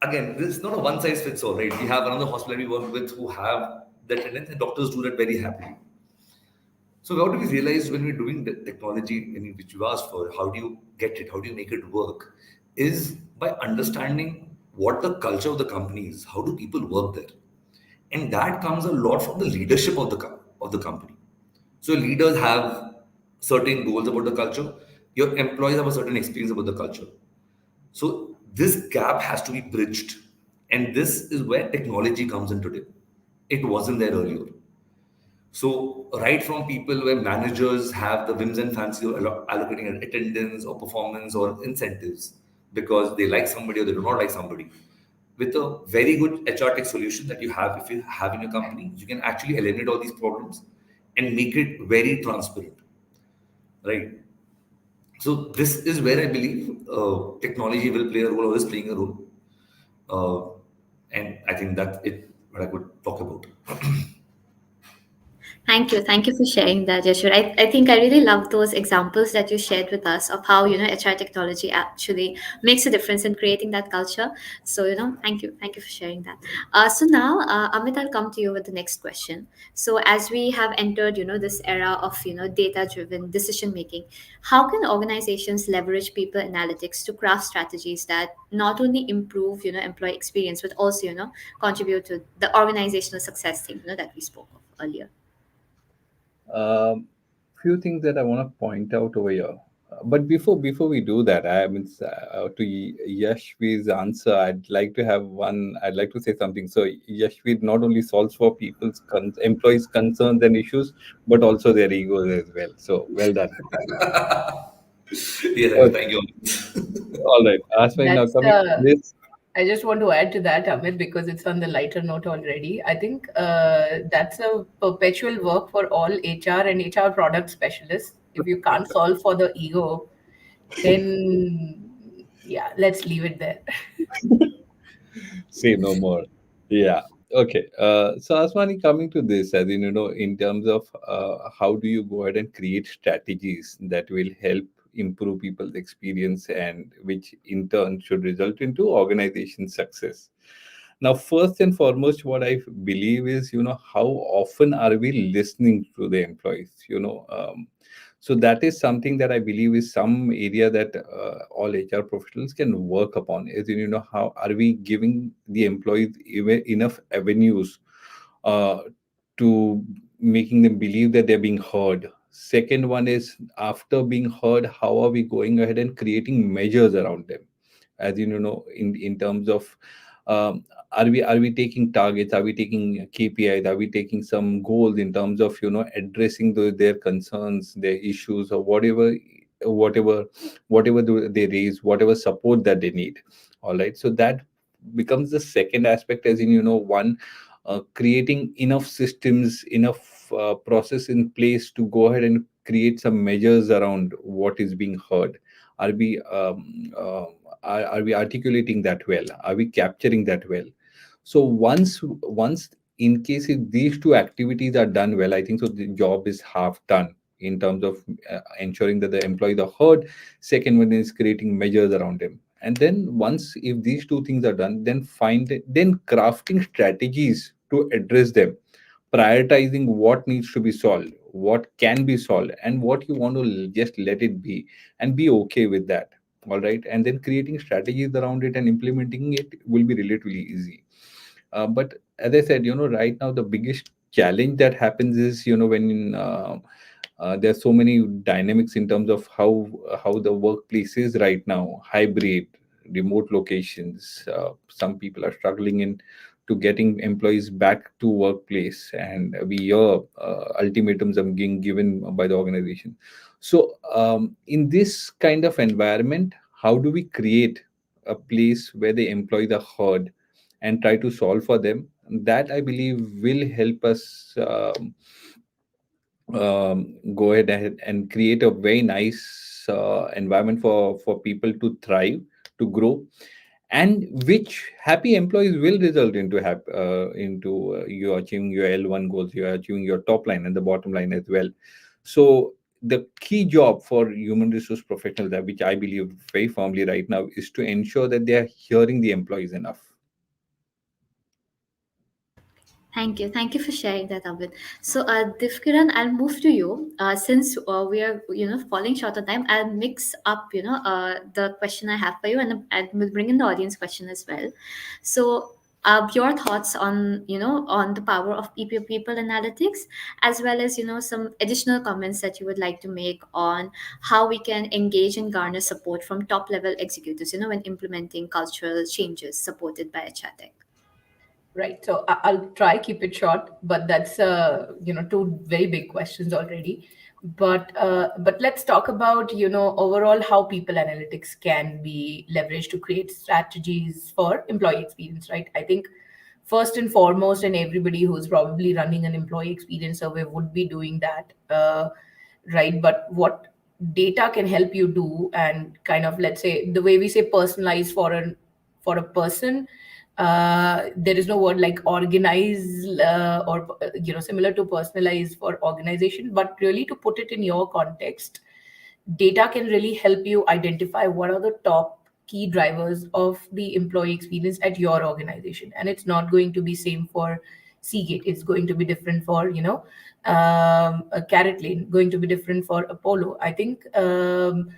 again, this is not a one-size-fits-all, right? We have another hospital we work with who have that tendency, and doctors do that very happily. So how do we realize when we're doing the technology, which you asked for, how do you get it, how do you make it work, is by understanding what the culture of the company is, how do people work there? And that comes a lot from the leadership of the company. So leaders have certain goals about the culture. Your employees have a certain experience about the culture. So this gap has to be bridged. And this is where technology comes in today. It wasn't there earlier. So right from people where managers have the whims and fancy of allocating attendance or performance or incentives because they like somebody or they do not like somebody, with a very good HR tech solution that you have, if you have in your company, you can actually eliminate all these problems and make it very transparent, right? So this is where I believe technology will play a role or is playing a role. And I think that's it, what I could talk about. Thank you for sharing that, Yashur. I think I really love those examples that you shared with us of how, HR technology actually makes a difference in creating that culture. So, thank you for sharing that. So now, Amit, I'll come to you with the next question. So as we have entered, this era of, data-driven decision making, how can organizations leverage people analytics to craft strategies that not only improve, employee experience, but also, contribute to the organizational success thing, that we spoke of earlier? Um, Few things that I want to point out over here. But before we do that, I mean, to Yashvi's answer, I'd like to say something. So Yashvi not only solves for employees' concerns and issues, but also their egos as well. So well done. Yeah, Okay, thank you. all right. Aswani, now That's coming to this. I just want to add to that, Amit, because it's on the lighter note already. I think that's a perpetual work for all HR and HR product specialists. If you can't solve for the ego, then yeah, let's leave it there. Say no more. Yeah. Okay. So Asmani, coming to this, as in terms of how do you go ahead and create strategies that will help improve people's experience and which in turn should result into organization success. Now, first and foremost, what I believe is, how often are we listening to the employees? So that is something that I believe is some area that all HR professionals can work upon. Is how are we giving the employees enough avenues uh, to making them believe that they're being heard. Second one is after being heard, how are we going ahead and creating measures around them? As in terms of are we taking targets, are we taking KPIs, are we taking some goals in terms of addressing their concerns, their issues, or whatever they raise, whatever support that they need. All right, so that becomes the second aspect, as in one, creating enough systems, enough process in place to go ahead and create some measures around what is being heard. Are we are we articulating that well? Are we capturing that well? So once in case if these two activities are done well, I think so the job is half done in terms of ensuring that the employees are heard. Second one is creating measures around them. And then once if these two things are done, then crafting strategies to address them, prioritizing what needs to be solved, what can be solved, and what you want to just let it be and be okay with that. All right, and then creating strategies around it and implementing it will be relatively easy. But as I said, right now the biggest challenge that happens is when there's so many dynamics in terms of how the workplace is right now, hybrid, remote locations. Some people are struggling in to getting employees back to workplace, and we hear ultimatums are being given by the organization. So in this kind of environment, how do we create a place where the employees are heard and try to solve for them? That I believe will help us go ahead and create a very nice environment for people to thrive, to grow, and which happy employees will result into you achieving your L1 goals, you are achieving your top line and the bottom line as well. So the key job for human resource professionals, which I believe very firmly right now, is to ensure that they are hearing the employees enough. Thank you. Thank you for sharing that, Abid. So, Divkiran, I'll move to you. Since we are, falling short on time, I'll mix up, the question I have for you, and I will bring in the audience question as well. So, your thoughts on, on the power of people analytics, as well as, some additional comments that you would like to make on how we can engage and garner support from top level executives, when implementing cultural changes supported by HR Tech. Right. So I'll try keep it short, but that's two very big questions already. But let's talk about overall how people analytics can be leveraged to create strategies for employee experience. Right. I think first and foremost, and everybody who's probably running an employee experience survey would be doing that. Right. But what data can help you do, and kind of let's say the way we say personalize for a person, There is no word like organize or similar to personalize for organization, but really to put it in your context, data can really help you identify what are the top key drivers of the employee experience at your organization. And it's not going to be same for Seagate. It's going to be different for a Carrot Lane, going to be different for Apollo. I think um,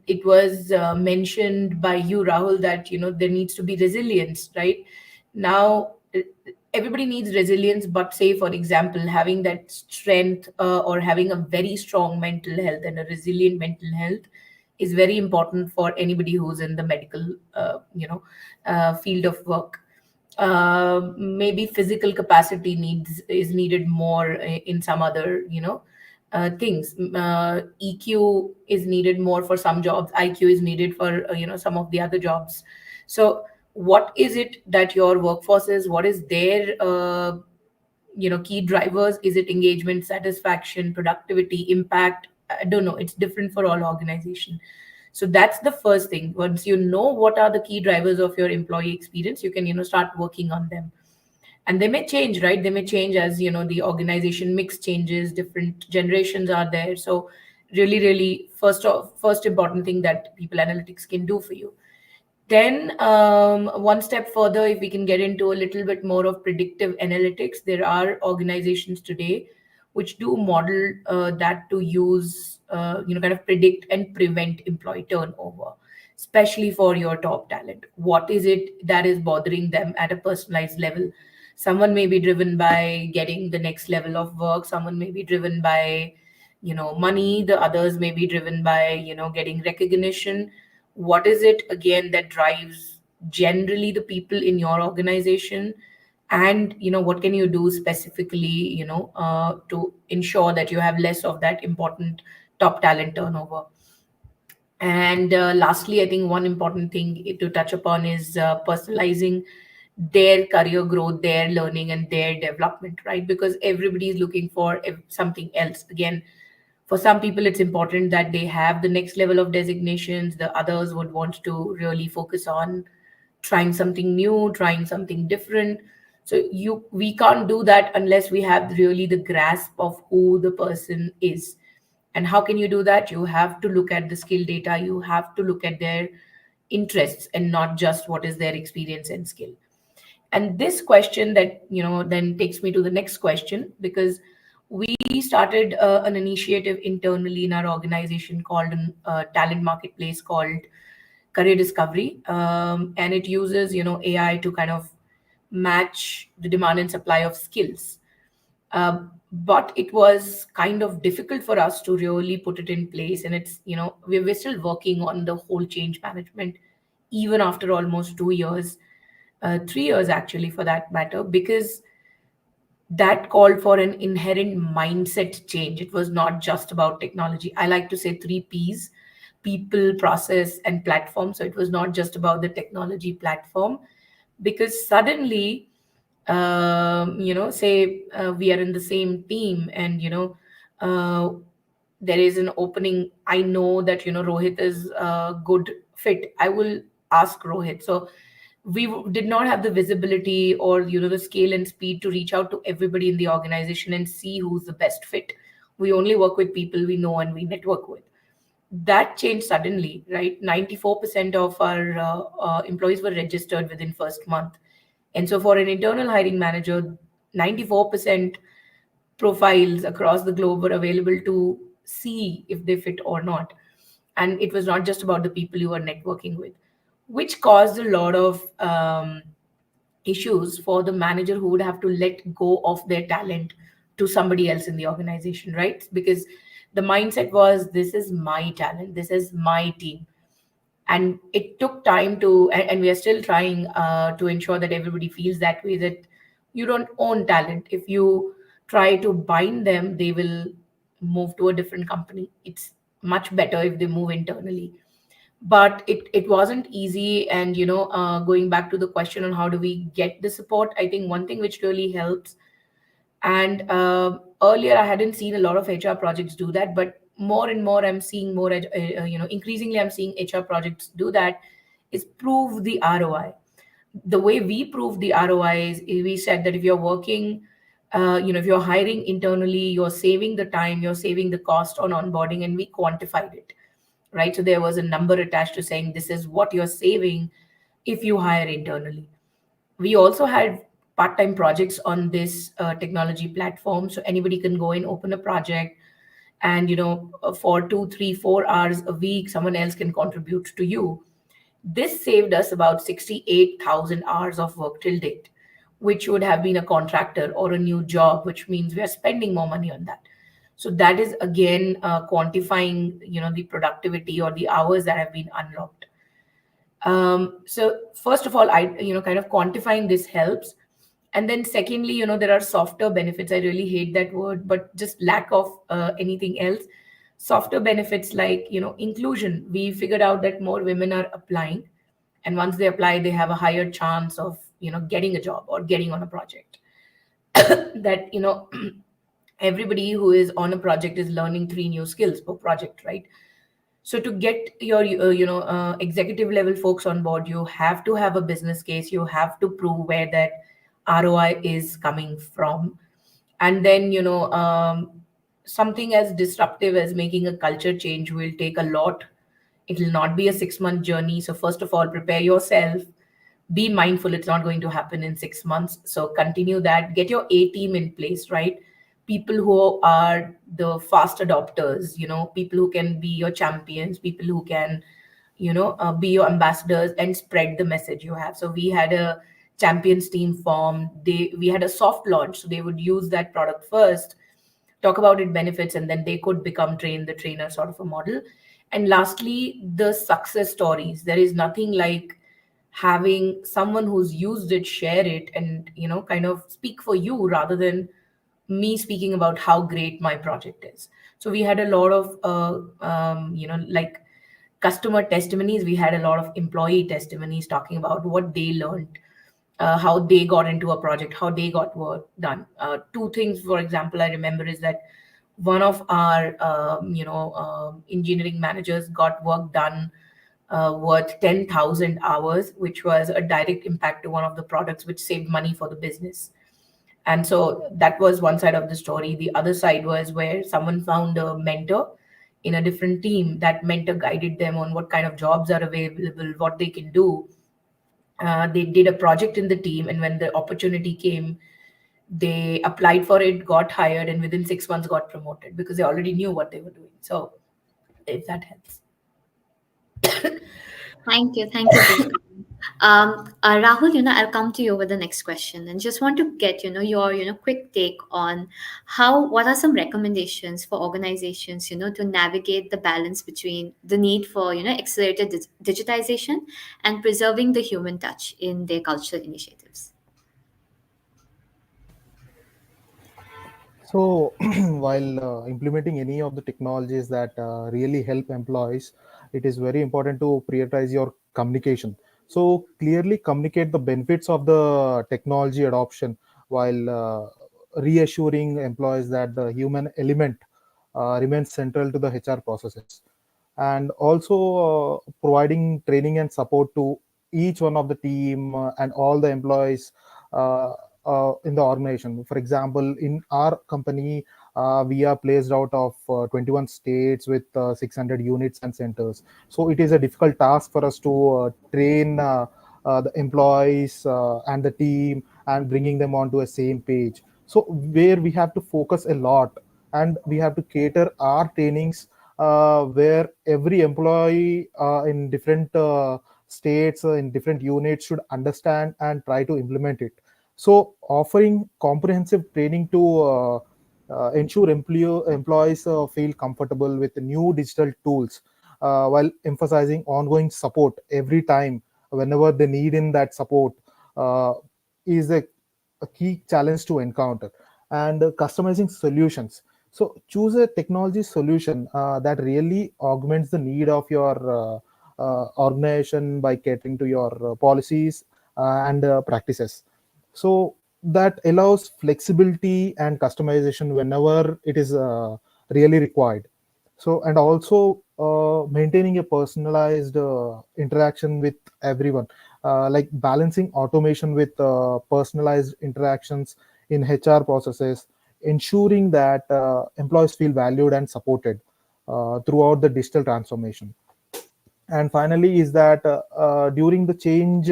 it was mentioned by you, Rahul, that there needs to be resilience. Right now, everybody needs resilience, but say, for example, having that strength or having a very strong mental health and a resilient mental health is very important for anybody who's in the medical field of work. Maybe physical capacity is needed more in some other things. EQ is needed more for some jobs. IQ is needed for some of the other jobs. So what is it that your workforce is? What is their key drivers? Is it engagement, satisfaction, productivity, impact? I don't know. It's different for all organizations. So that's the first thing. Once you know what are the key drivers of your employee experience, you can start working on them. And they may change, right? They may change as the organization mix changes, different generations are there. So really, really, first important thing that people analytics can do for you. Then one step further, if we can get into a little bit more of predictive analytics, there are organizations today which do model that to use kind of predict and prevent employee turnover, especially for your top talent. What is it that is bothering them at a personalized level? Someone may be driven by getting the next level of work, someone may be driven by money, the others may be driven by getting recognition. What is it again that drives generally the people in your organization? And what can you do specifically to ensure that you have less of that important top talent turnover? And lastly, I think one important thing to touch upon is personalizing their career growth, their learning, and their development, right? Because everybody is looking for something else. Again, for some people, it's important that they have the next level of designations. The others would want to really focus on trying something new, trying something different. So we can't do that unless we have really the grasp of who the person is. And how can you do that? You have to look at the skill data, you have to look at their interests and not just what is their experience and skill. And this question that then takes me to the next question, because we started an initiative internally in our organization called talent marketplace called Career Discovery, and it uses AI to kind of match the demand and supply of skills. But it was kind of difficult for us to really put it in place, and it's we're still working on the whole change management even after almost 2 years, 3 years actually for that matter, because that called for an inherent mindset change. It was not just about technology. I like to say 3 Ps: people, process, and platform. So it was not just about the technology platform, because suddenly, say we are in the same team and, uh, there is an opening. I know that, Rohit is a good fit. I will ask Rohit. So did not have the visibility or the scale and speed to reach out to everybody in the organization and see who's the best fit. We only work with people we know and we network with. That changed suddenly, right? 94% of our employees were registered within first month. And so for an internal hiring manager, 94% profiles across the globe were available to see if they fit or not. And it was not just about the people you were networking with, which caused a lot of issues for the manager who would have to let go of their talent to somebody else in the organization, right? Because the mindset was, this is my talent, this is my team. And it took time to, and we are still trying to ensure that everybody feels that way, that you don't own talent. If you try to bind them, they will move to a different company. It's much better if they move internally. But it wasn't easy. And going back to the question on how do we get the support, I think one thing which really helps, and earlier I hadn't seen a lot of HR projects do that, but more and more I'm seeing increasingly I'm seeing HR projects do that, is prove the ROI. the way we prove the ROI is we said that if you're working, if you're hiring internally, you're saving the time, you're saving the cost on onboarding, and we quantified it, right? So there was a number attached to saying this is what you're saving if you hire internally. We also had part-time projects on this technology platform, so anybody can go and open a project, and for 2 3 4 hours a week someone else can contribute to you. This saved us about 68,000 hours of work till date, which would have been a contractor or a new job, which means we are spending more money on that. So that is again quantifying, the productivity or the hours that have been unlocked. So first of all, kind of quantifying this helps. And then secondly, there are softer benefits. I really hate that word, but just lack of anything else. Softer benefits like, inclusion. We figured out that more women are applying, and once they apply, they have a higher chance of, getting a job or getting on a project. That, everybody who is on a project is learning 3 new skills per project, right? So to get your executive level folks on board, you have to have a business case. You have to prove where that ROI is coming from. And then something as disruptive as making a culture change will take a lot. It will not be a 6-month journey. So first of all, prepare yourself. Be mindful it's not going to happen in 6 months. So continue that. Get your A team in place, right? People who are the fast adopters, people who can be your champions, people who can, be your ambassadors and spread the message you have. So we had a champions team formed. We had a soft launch, so they would use that product first, talk about its benefits, and then they could become train the trainer sort of a model. And lastly, the success stories. There is nothing like having someone who's used it share it and kind of speak for you rather than me speaking about how great my project is. So we had a lot of like customer testimonies. We had a lot of employee testimonies talking about what they learned, how they got into a project, how they got work done. Two things, for example, I remember is that one of our engineering managers got work done worth 10,000 hours, which was a direct impact to one of the products, which saved money for the business. And so that was one side of the story. The other side was where someone found a mentor in a different team. That mentor guided them on what kind of jobs are available, what they can do. They did a project in the team, and when the opportunity came, they applied for it, got hired, and within 6 months got promoted because they already knew what they were doing. So if that helps. Thank you. Thank you, Divya. Rahul, I'll come to you with the next question and just want to get, your, quick take on what are some recommendations for organizations, to navigate the balance between the need for, accelerated digitization and preserving the human touch in their cultural initiatives. So, while implementing any of the technologies that really help employees, it is very important to prioritize your communication. So, clearly communicate the benefits of the technology adoption while reassuring employees that the human element remains central to the HR processes. And also providing training and support to each one of the team and all the employees uh, in the organization. For example, in our company, we are placed out of 21 states with 600 units and centers. So it is a difficult task for us to train the employees and the team and bringing them onto a same page. So where we have to focus a lot, and we have to cater our trainings where every employee in different states in different units should understand and try to implement it. So offering comprehensive training to ensure employees feel comfortable with new digital tools while emphasizing ongoing support every time whenever they need in that support uh, is a key challenge to encounter. And customizing solutions. So choose a technology solution that really augments the need of your organization by catering to your policies and practices. So that allows flexibility and customization whenever it is really required. So, and also maintaining a personalized interaction with everyone. like balancing automation with personalized interactions in HR processes, ensuring that employees feel valued and supported throughout the digital transformation. And finally is that during the change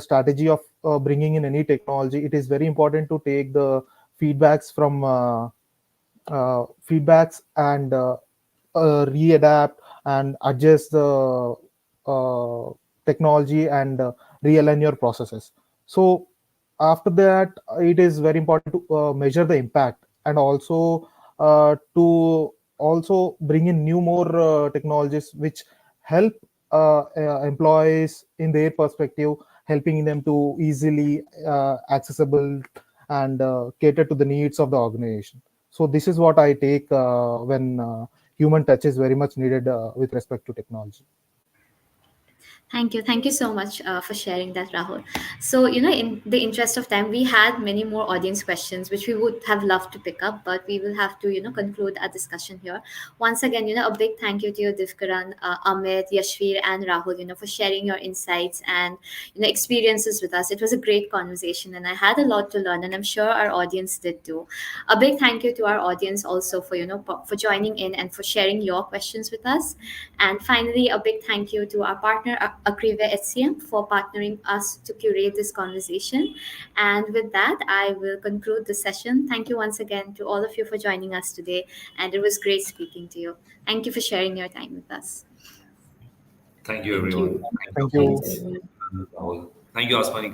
strategy of bringing in any technology, it is very important to take the feedbacks from feedbacks and readapt and adjust the uh, technology and realign your processes. So after that, it is very important to measure the impact, and also to also bring in new more technologies which help employees in their perspective, helping them to easily accessible and cater to the needs of the organization. So this is what I take when human touch is very much needed with respect to technology. Thank you. Thank you so much for sharing that, Rahul. So, in the interest of time, we had many more audience questions, which we would have loved to pick up, but we will have to, conclude our discussion here. Once again, a big thank you to you, Divkaran, Amit, Yashvir, and Rahul, for sharing your insights and, experiences with us. It was a great conversation, and I had a lot to learn, and I'm sure our audience did too. A big thank you to our audience also for, for joining in and for sharing your questions with us. And finally, a big thank you to our partner, Akrive HCM, for partnering us to curate this conversation. And with that, I will conclude the session. Thank you once again to all of you for joining us today. And it was great speaking to you. Thank you for sharing your time with us. Thank you, Thank everyone. you. Thank Thank you. Thanks, everyone. you, Rahul. Thank you, Asmani.